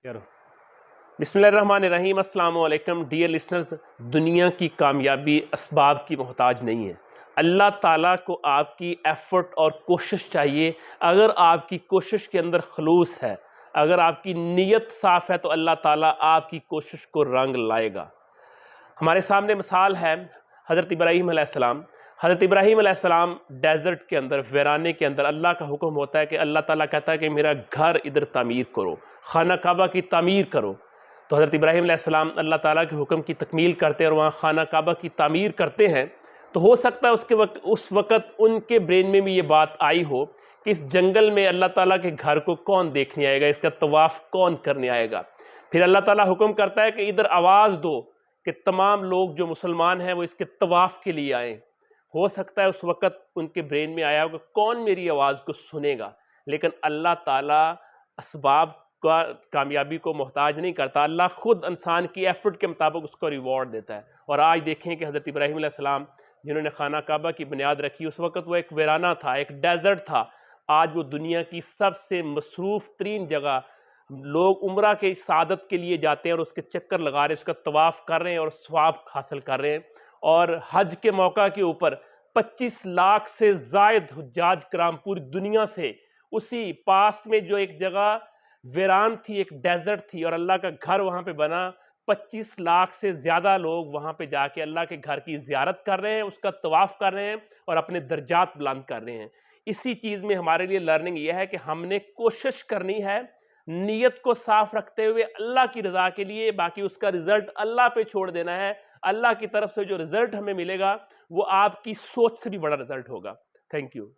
यारो बिस्मिल्लाहिर्रहमानिर्रहीम अस्सलाम वालेकुम डियर लिसनर्स। दुनिया की कामयाबी असबाब की मोहताज नहीं है। अल्लाह ताला को आपकी एफर्ट और कोशिश चाहिए। अगर आपकी कोशिश के अंदर खलूस है, अगर आपकी नीयत साफ़ है, तो अल्लाह ताला आपकी कोशिश को रंग लाएगा। हमारे सामने मिसाल है हज़रत इब्राहीम अलैहिस्सलाम। हज़रत इब्राहीम अलैहिस्सलाम डेज़र्ट के अंदर, वीराने के अंदर, अल्लाह का हुक्म होता है कि अल्लाह ताला कहता है कि मेरा घर इधर तामीर करो, खाना काबा की तामीर करो। तो हज़रत इब्राहीम अलैहिस्सलाम अल्लाह ताला के हुक्म की तकमील करते हैं और वहाँ खाना काबा की तामीर करते हैं। तो हो सकता है उस वक़्त उनके ब्रेन में भी ये बात आई हो कि इस जंगल में अल्लाह ताला के घर को कौन देखने आएगा, इसका तवाफ़ कौन करने आएगा। फिर अल्लाह ताला हुक्म करता है कि इधर आवाज़ दो कि तमाम लोग जो मुसलमान हैं वो इसके तवाफ़ के लिए आएँ। हो सकता है उस वक़्त उनके ब्रेन में आया होगा कौन मेरी आवाज़ को सुनेगा, लेकिन अल्लाह ताला असबाब का कामयाबी को मोहताज नहीं करता। अल्लाह खुद इंसान की एफर्ट के मुताबिक उसको रिवॉर्ड देता है। और आज देखें कि हज़रत इब्राहीम अलैहिस्सलाम जिन्होंने खाना काबा की बुनियाद रखी, उस वक़्त वो एक वीराना था, एक डेज़र्ट था। आज वो दुनिया की सबसे मसरूफ़ तरीन जगह, लोग उम्रा के सआदत के लिए जाते हैं और उसके चक्कर लगा रहे हैं, उसका तवाफ़ कर रहे हैं और सवाब हासिल कर रहे हैं। और हज के मौका के ऊपर 25 लाख से ज़ायद हुज्जाज कराम पूरी दुनिया से उसी पास में जो एक जगह वीरान थी, एक डेज़र्ट थी और अल्लाह का घर वहाँ पे बना, 25 लाख से ज़्यादा लोग वहाँ पे जाके अल्लाह के घर की ज़ियारत कर रहे हैं, उसका तवाफ़ कर रहे हैं और अपने दर्जात बुलंद कर रहे हैं। इसी चीज़ में हमारे लिए लर्निंग ये है कि हमने कोशिश करनी है, नीयत को साफ रखते हुए अल्लाह की रज़ा के लिए, बाकी उसका रिज़ल्ट अल्लाह पे छोड़ देना है। अल्लाह की तरफ से जो रिज़ल्ट हमें मिलेगा वो आपकी सोच से भी बड़ा रिज़ल्ट होगा। Thank you.